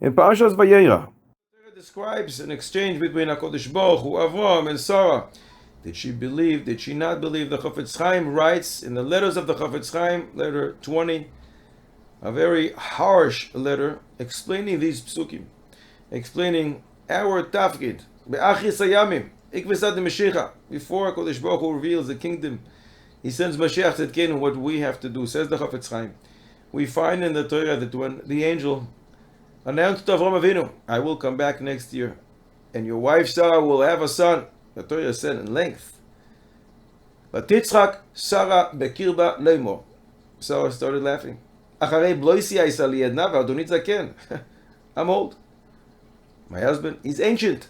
In Parshas Vayera, it describes an exchange between HaKadosh Baruch Hu, Avram, and Sarah. Did she believe? Did she not believe? The Chafetz Chaim writes in the letters of the Chafetz Chaim, letter 20, a very harsh letter explaining these psukim, explaining our tafkid, be'achis hayamim, ikvesad Mashiach. Before HaKadosh Baruch Hu reveals the kingdom, He sends Mashiach Tzidkenu, what we have to do. Says the Chafetz Chaim. We find in the Torah that when the angel announced to Avraham Avinu, I will come back next year, and your wife Sarah will have a son. The Torah said in length. Vatitzchak Sarah bekirba leimor. Sarah started laughing. Acharei bloisi ha'isa liyadna v'adoni zaken. I'm old. My husband, he's ancient.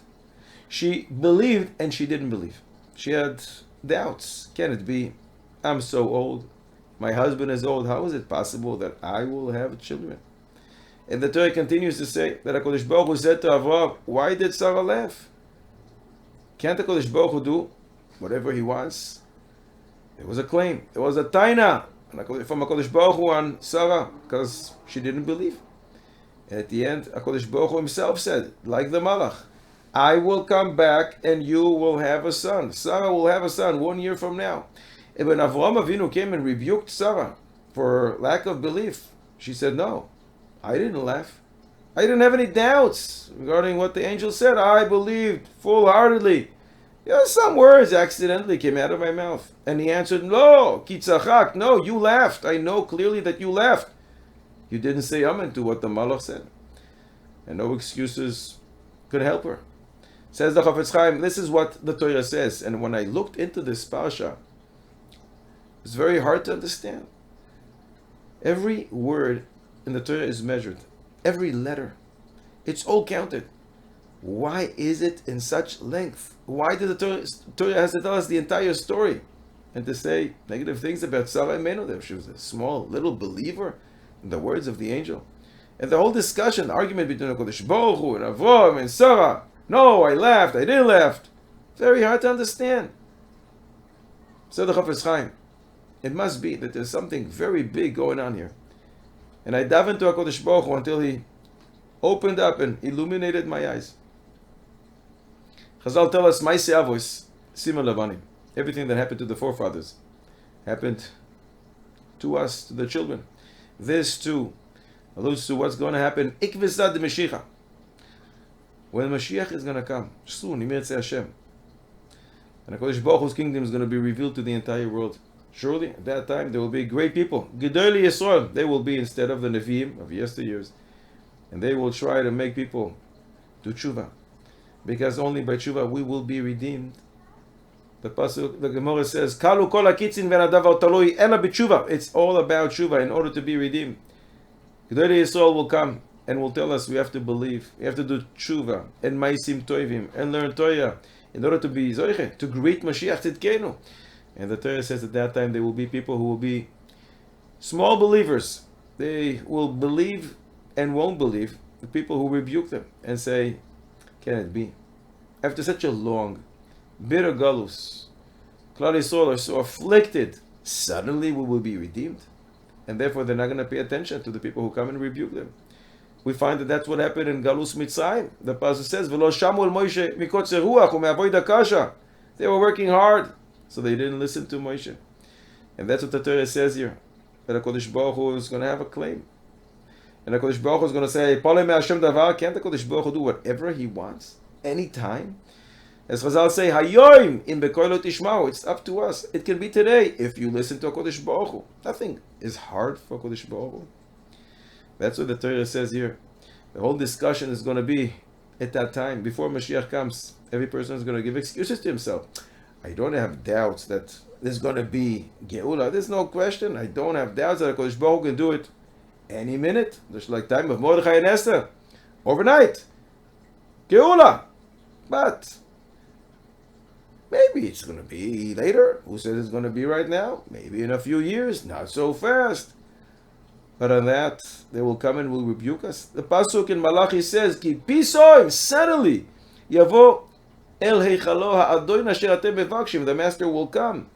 She believed and she didn't believe. She had doubts. Can it be? I'm so old. My husband is old. How is it possible that I will have children? And the Torah continues to say that HaKadosh Baruch Hu said to Avraham, why did Sarah laugh? Can't HaKadosh Baruch Hu do whatever he wants? There was a claim. There was a taina from HaKadosh Baruch Hu on Sarah because she didn't believe. And at the end, HaKadosh Baruch Hu himself said, like the Malach, I will come back and you will have a son. Sarah will have a son 1 year from now. And when Avraham Avinu came and rebuked Sarah for lack of belief, she said, no, I didn't laugh. I didn't have any doubts regarding what the angel said. I believed full-heartedly. Some words accidentally came out of my mouth. And he answered, no, kitzachak, no, you laughed. I know clearly that you laughed. You didn't say amen to what the Malach said. And no excuses could help her. Says the Chafetz Chaim, this is what the Torah says. And when I looked into this parsha, it's very hard to understand. Every word in the Torah is measured. Every letter. It's all counted. Why is it in such length? Why did the Torah has to tell us the entire story? And to say negative things about Sarah Imenu, she was a small, little believer in the words of the angel. And the whole discussion, the argument between HaKadosh Baruch Hu and Avraham and Sarah. No, I laughed, I didn't laugh. Very hard to understand. So the Chafetz Chaim, it must be that there's something very big going on here. And I davened to HaKadosh Baruch Hu until He opened up and illuminated my eyes. Chazal tell us, Maaseh Avos, Siman Levanim. Everything that happened to the forefathers happened to us, to the children. This too alludes to what's going to happen. Ikvesad Mashiach. When Mashiach is going to come, soon, Im Yirtzeh Hashem. And HaKadosh Baruch Hu's kingdom is going to be revealed to the entire world. Surely, at that time, there will be great people. Gedolei Yisrael, they will be instead of the Nevi'im of yesteryears. And they will try to make people do tshuva. Because only by tshuva we will be redeemed. The pasuk, the Gemara says, "Kalu kol hakitzin v'nadavar taloi ela b'tshuva." It's all about tshuva in order to be redeemed. Gedolei Yisrael will come and will tell us we have to believe, we have to do tshuva and ma'asim tovim and learn Torah in order to be zoiche, to greet Mashiach Tzidkenu. And the Torah says at that time there will be people who will be small believers. They will believe and won't believe. The people who rebuke them and say, can it be? After such a long, bitter galus, Klal Yisrael are so afflicted, suddenly we will be redeemed. And therefore they're not going to pay attention to the people who come and rebuke them. We find that that's what happened in Galus Mitzrayim. The pasuk says, "V'lo shamu el Moshe mikotzer ruach u'me'avoda kasha." They were working hard, so they didn't listen to Moshe. And that's what the Torah says here. That HaKadosh Baruch Hu is going to have a claim. And HaKadosh Baruch Hu is going to say, "Polei me'Hashem davar." Can't HaKadosh Baruch Hu do whatever He wants, anytime? As Chazal say, "Hayoim im bekoilo tishmau." It's up to us. It can be today if you listen to HaKadosh Baruch Hu. Nothing is hard for HaKadosh Baruch Hu. That's what the Torah says here. The whole discussion is going to be at that time, before Mashiach comes. Every person is going to give excuses to himself. I don't have doubts that there's going to be Geula. There's no question. I don't have doubts that HaKadosh Baruch Hu can do it any minute. Just like time of Mordechai and Esther. Overnight. Geula. But maybe it's going to be later. Who says it's going to be right now? Maybe in a few years. Not so fast. But on that, they will come and will rebuke us. The pasuk in Malachi says, "Ki pisoim," suddenly, yavo el heichalo ha'adoin asher atem mevakshim. The master will come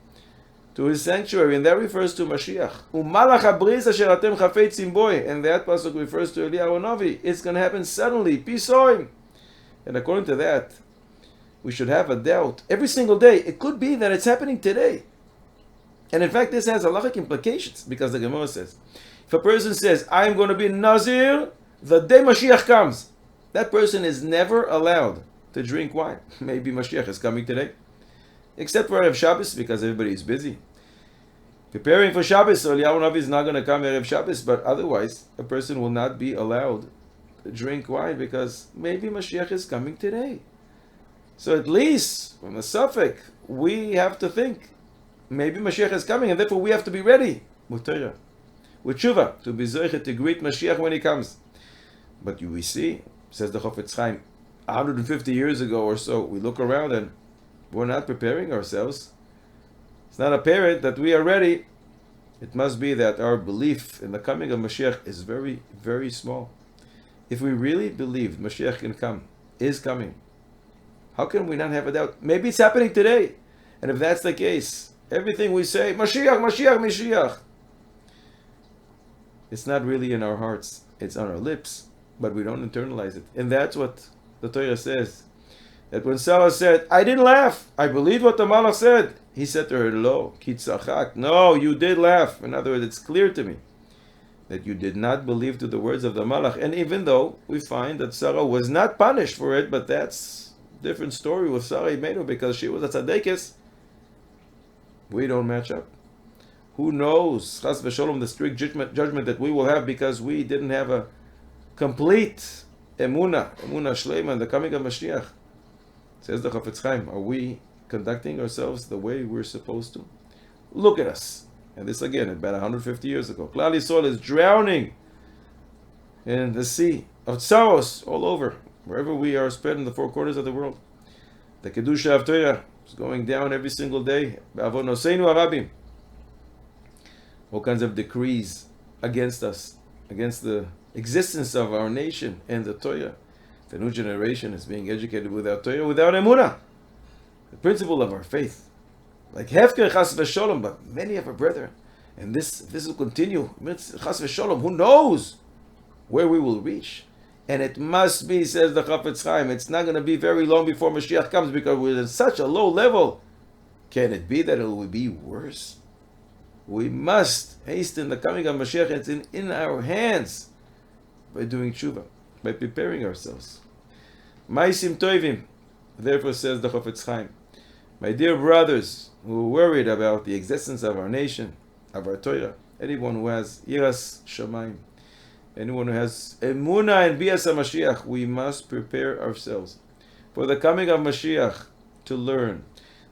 to his sanctuary, and that refers to Mashiach. Umalach habris asher atem chafetzim boy, and that pasuk refers to Eliyahu Navi. It's going to happen suddenly, pisoim. And according to that, we should have a doubt every single day. It could be that it's happening today. And in fact, this has halachic implications, because the Gemara says, if a person says, I'm going to be Nazir the day Mashiach comes, that person is never allowed to drink wine. Maybe Mashiach is coming today. Except for Erev Shabbos, because everybody is busy. Preparing for Shabbos, so Eliyahu Navi is not going to come Erev Shabbos, but otherwise, a person will not be allowed to drink wine, because maybe Mashiach is coming today. So at least, from the Suffolk, we have to think, maybe Mashiach is coming, and therefore we have to be ready with Torah, with Tshuva, to be Zoichet, to greet Mashiach when he comes. But we see, says the Chofetz Chaim, 150 years ago or so, we look around and we're not preparing ourselves. It's not apparent that we are ready. It must be that our belief in the coming of Mashiach is very, very small. If we really believe Mashiach can come, is coming, how can we not have a doubt? Maybe it's happening today. And if that's the case, everything we say, Mashiach, Mashiach, Mashiach, it's not really in our hearts. It's on our lips, but we don't internalize it. And that's what the Torah says. That when Sarah said, I didn't laugh, I believed what the Malach said. He said to her, Lo, kitzachak. No, you did laugh. In other words, it's clear to me that you did not believe to the words of the Malach. And even though we find that Sarah was not punished for it, but that's a different story with Sarah Imenu, because she was a tzaddikus, we don't match up. Who knows, chas v'sholom, the strict judgment that we will have because we didn't have a complete emuna shleima in the coming of Mashiach. Says the Chofetz Chaim, are we conducting ourselves the way we're supposed to? Look at us. And this again, about 150 years ago. Klal Yisrael is drowning in the sea of tsaros all over, wherever we are spread in the four corners of the world. The Kedusha of Torah is going down every single day. Ba'avonoseinu harabim. All kinds of decrees against us, against the existence of our nation and the Torah. The new generation is being educated without Torah, without Emunah, the principle of our faith. Like Hefker Chas v'Sholom, but many of our brethren, and this will continue. Chas v'Sholom, who knows where we will reach? And it must be, says the Chofetz Chaim, it's not going to be very long before Mashiach comes, because we're at such a low level. Can it be that it will be worse? We must hasten the coming of Mashiach. It's in our hands by doing tshuva, by preparing ourselves. Maisim toivim. Therefore, says the Chofetz Chaim, my dear brothers who are worried about the existence of our nation, of our Torah, anyone who has yiras shamayim, anyone who has emunah and bias Mashiach, we must prepare ourselves for the coming of Mashiach, to learn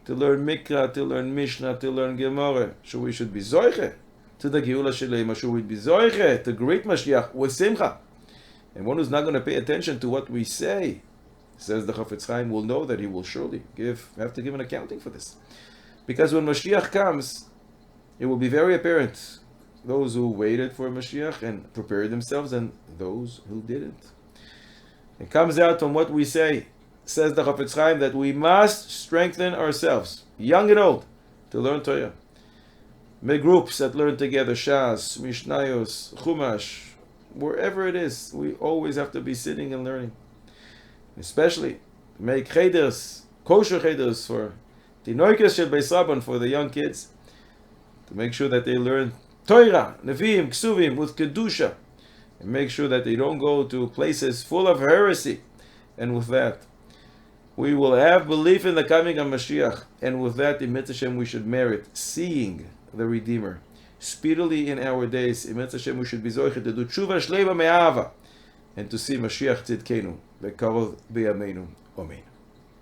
Mikra, to learn Mishnah, to learn Gemara. So we should be zoiche to the Geula Shalema. Should we be zoiche to great Mashiach with simcha? And one who's not going to pay attention to what we say, says the Chofetz Chaim, will know that he will surely have to give an accounting for this. Because when Mashiach comes, it will be very apparent, those who waited for Mashiach and prepared themselves, and those who didn't. It comes out from what we say, says the Chofetz Chaim, that we must strengthen ourselves, young and old, to learn Torah. Make groups that learn together, Shas, Mishnayos, Chumash, wherever it is, we always have to be sitting and learning. Especially make cheders, kosher cheders for tinoikes shel beis rabban, for the young kids, to make sure that they learn Torah, Nevi'im, Ksuvim with Kedusha, and make sure that they don't go to places full of heresy. And with that, we will have belief in the coming of Mashiach, and with that, in Mitzvah Hashem, we should merit seeing the Redeemer speedily in our days. In Mitzvah Hashem, we should be zoichet to do tshuva shleiva me'ava, and to see Mashiach tzidkenu bekarov b'yameinu. Amen.